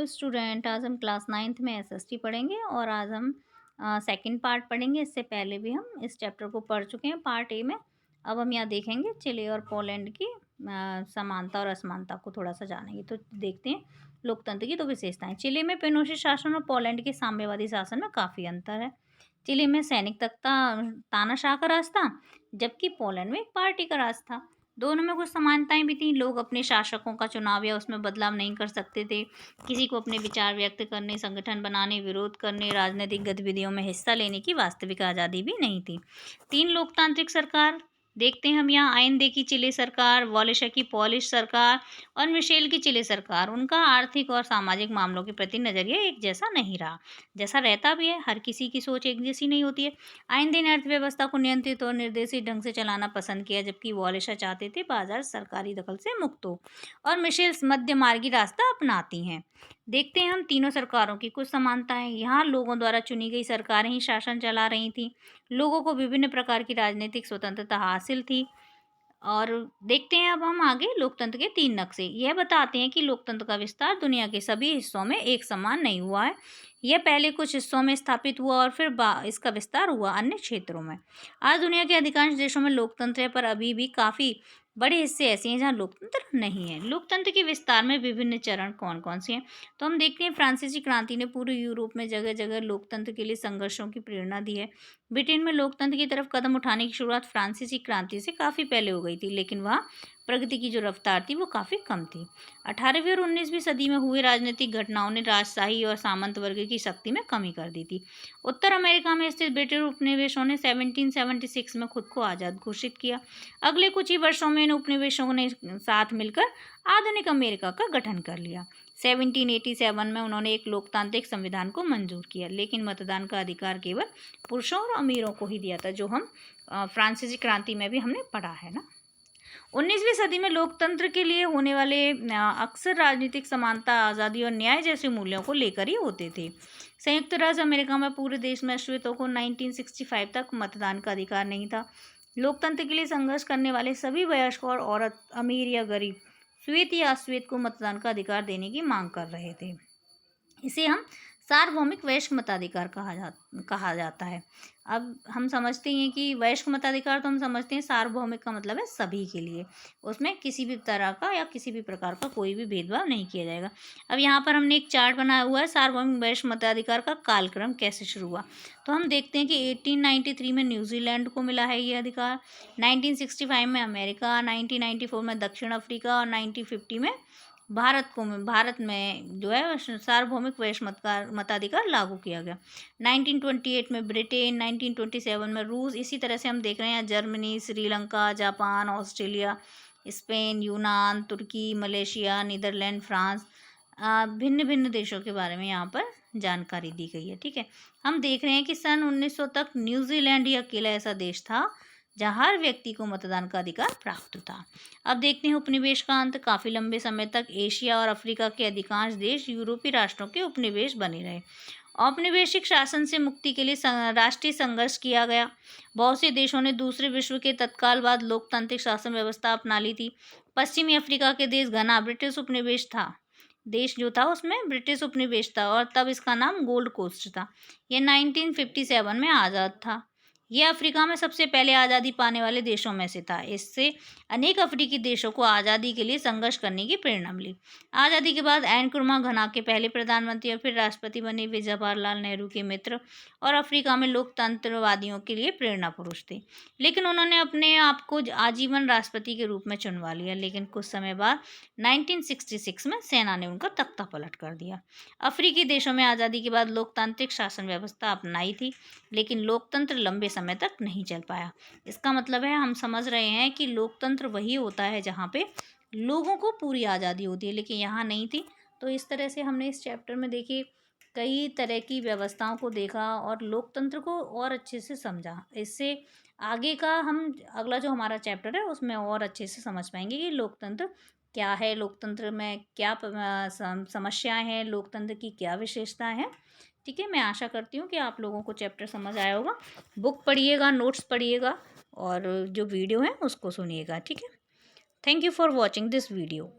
Hello student, आज हम class ninth में एसएसटी पढ़ेंगे और आज हम सेकंड पार्ट पढ़ेंगे। इससे पहले भी हम इस चैप्टर को पढ़ चुके हैं पार्ट ए में। अब हम यहाँ देखेंगे चिली और पोलैंड की समानता और असमानता को थोड़ा सा जानेंगे। तो देखते हैं लोकतंत्र की दो विशेषताएं। चिली में पिनोशे शासन और पोलैंड के साम्यवादी शासन में काफ़ी अंतर है। चिली में सैनिक तख्ता तानाशाह का राज था, जबकि पोलैंड में एक पार्टी का राज था। दोनों में कुछ समानताएं भी थीं। लोग अपने शासकों का चुनाव या उसमें बदलाव नहीं कर सकते थे। किसी को अपने विचार व्यक्त करने, संगठन बनाने, विरोध करने, राजनीतिक गतिविधियों में हिस्सा लेने की वास्तविक आज़ादी भी नहीं थी। तीन लोकतांत्रिक सरकार देखते हैं हम यहाँ। आइंदे की चिली सरकार, वॉलेशा की पॉलिश सरकार और मिशेल की चिली सरकार। उनका आर्थिक और सामाजिक मामलों के प्रति नज़रिया एक जैसा नहीं रहा, जैसा रहता भी है। हर किसी की सोच एक जैसी नहीं होती है। आइंदे ने अर्थव्यवस्था को नियंत्रित और निर्देशित ढंग से चलाना पसंद किया, जबकि वॉलेशा चाहते थे बाजार सरकारी दखल से मुक्त हो और मिशेल्स मध्य मार्गी रास्ता अपनाती हैं। देखते हैं हम तीनों सरकारों की कुछ समानताएं। यहाँ लोगों द्वारा चुनी गई सरकारें ही शासन चला रही थीं। लोगों को विभिन्न प्रकार की राजनीतिक स्वतंत्रता हासिल थी। और देखते हैं अब हम आगे लोकतंत्र के तीन नक्शे। यह बताते हैं कि लोकतंत्र का विस्तार दुनिया के सभी हिस्सों में एक समान नहीं हुआ है। यह पहले कुछ हिस्सों में स्थापित हुआ और फिर इसका विस्तार हुआ अन्य क्षेत्रों में। आज दुनिया के अधिकांश देशों में लोकतंत्र है, पर अभी भी काफ़ी बड़े हिस्से ऐसे हैं जहाँ लोकतंत्र नहीं है। लोकतंत्र के विस्तार में विभिन्न चरण कौन कौन से हैं, तो हम देखते हैं फ्रांसीसी क्रांति ने पूरे यूरोप में जगह जगह लोकतंत्र के लिए संघर्षों की प्रेरणा दी है। ब्रिटेन में लोकतंत्र की तरफ कदम उठाने की शुरुआत फ्रांसीसी क्रांति से काफ़ी पहले हो गई थी, लेकिन वहाँ प्रगति की जो रफ्तार थी वो काफ़ी कम थी। 18वीं और 19वीं सदी में हुए राजनीतिक घटनाओं ने राजशाही और सामंत वर्ग की शक्ति में कमी कर दी थी। उत्तर अमेरिका में स्थित ब्रिटिश उपनिवेशों ने 1776 में खुद को आज़ाद घोषित किया। अगले कुछ ही वर्षों में इन उपनिवेशों ने साथ मिलकर आधुनिक अमेरिका का गठन कर लिया। 1787 में उन्होंने एक लोकतांत्रिक संविधान को मंजूर किया, लेकिन मतदान का अधिकार केवल पुरुषों और अमीरों को ही दिया था, जो हम फ्रांसीसी क्रांति में भी हमने पढ़ा है ना। 19वीं सदी में लोकतंत्र के लिए होने वाले अक्सर राजनीतिक समानता, आज़ादी और न्याय जैसे मूल्यों को लेकर ही होते थे। संयुक्त राज्य अमेरिका में पूरे देश में श्वेतों को 1965 तक मतदान का अधिकार नहीं था। लोकतंत्र के लिए संघर्ष करने वाले सभी वयस्क और औरत, अमीर या गरीब, श्वेत या अश्वेत को मतदान का अधिकार देने की मांग कर रहे थे। इसे हम सार्वभौमिक वयस्क मताधिकार कहा जाता है। अब हम समझते हैं कि वयस्क मताधिकार तो हम समझते हैं, सार्वभौमिक का मतलब है सभी के लिए। उसमें किसी भी तरह का या किसी भी प्रकार का कोई भी भेदभाव नहीं किया जाएगा। अब यहाँ पर हमने एक चार्ट बनाया हुआ है, सार्वभौमिक वयस्क मताधिकार का कालक्रम कैसे शुरू हुआ। तो हम देखते हैं कि 1893 में न्यूजीलैंड को मिला है ये अधिकार, 1965 में अमेरिका, 1994 में दक्षिण अफ्रीका और 1950 में भारत में जो है सार्वभौमिक वयस्क मताधिकार लागू किया गया। 1928 में ब्रिटेन, 1927 में रूस, इसी तरह से हम देख रहे हैं Germany, Sri Lanka, Japan, Australia, Spain, यूनान, तुर्की, मलेशिया, नीदरलैंड, फ्रांस, भिन्न भिन्न देशों के बारे में यहाँ पर जानकारी दी गई है। ठीक है, हम देख रहे हैं कि सन 1900 तक न्यूजीलैंड ही अकेला ऐसा देश था जहाँ हर व्यक्ति को मतदान का अधिकार प्राप्त था। अब देखते हैं उपनिवेश का अंत। काफ़ी लंबे समय तक एशिया और अफ्रीका के अधिकांश देश यूरोपीय राष्ट्रों के उपनिवेश बने रहे। औपनिवेशिक शासन से मुक्ति के लिए राष्ट्रीय संघर्ष किया गया। बहुत से देशों ने दूसरे विश्व के तत्काल बाद लोकतांत्रिक शासन व्यवस्था अपना ली थी। पश्चिमी अफ्रीका के देश घना ब्रिटिश उपनिवेश था। देश जो था उसमें ब्रिटिश उपनिवेश था और तब इसका नाम गोल्ड कोस्ट था। यह 1957 में आज़ाद था। यह अफ्रीका में सबसे पहले आज़ादी पाने वाले देशों में से था। इससे अनेक अफ्रीकी देशों को आज़ादी के लिए संघर्ष करने की प्रेरणा मिली। आज़ादी के बाद नक्रुमा घना के पहले प्रधानमंत्री और फिर राष्ट्रपति बने वे जवाहरलाल नेहरू के मित्र और अफ्रीका में लोकतंत्रवादियों के लिए प्रेरणा पुरुष थे। लेकिन उन्होंने अपने आप को आजीवन राष्ट्रपति के रूप में चुनवा लिया। लेकिन कुछ समय बाद 1966 में सेना ने उनका तख्ता पलट कर दिया। अफ्रीकी देशों में आज़ादी के बाद लोकतांत्रिक शासन व्यवस्था अपनाई थी, लेकिन लोकतंत्र लंबे समय तक नहीं चल पाया। इसका मतलब है हम समझ रहे हैं कि लोकतंत्र वही होता है जहाँ पे लोगों को पूरी आज़ादी होती है, लेकिन यहाँ नहीं थी। तो इस तरह से हमने इस चैप्टर में देखिए कई तरह की व्यवस्थाओं को देखा और लोकतंत्र को और अच्छे से समझा। इससे आगे का हम अगला जो हमारा चैप्टर है उसमें और अच्छे से समझ पाएंगे कि लोकतंत्र क्या है, लोकतंत्र में क्या समस्याएं हैं, लोकतंत्र की क्या विशेषताएं हैं। ठीक है, मैं आशा करती हूँ कि आप लोगों को चैप्टर समझ आया होगा। बुक पढ़िएगा, नोट्स पढ़िएगा और जो वीडियो है उसको सुनिएगा। ठीक है, thank you for watching this video.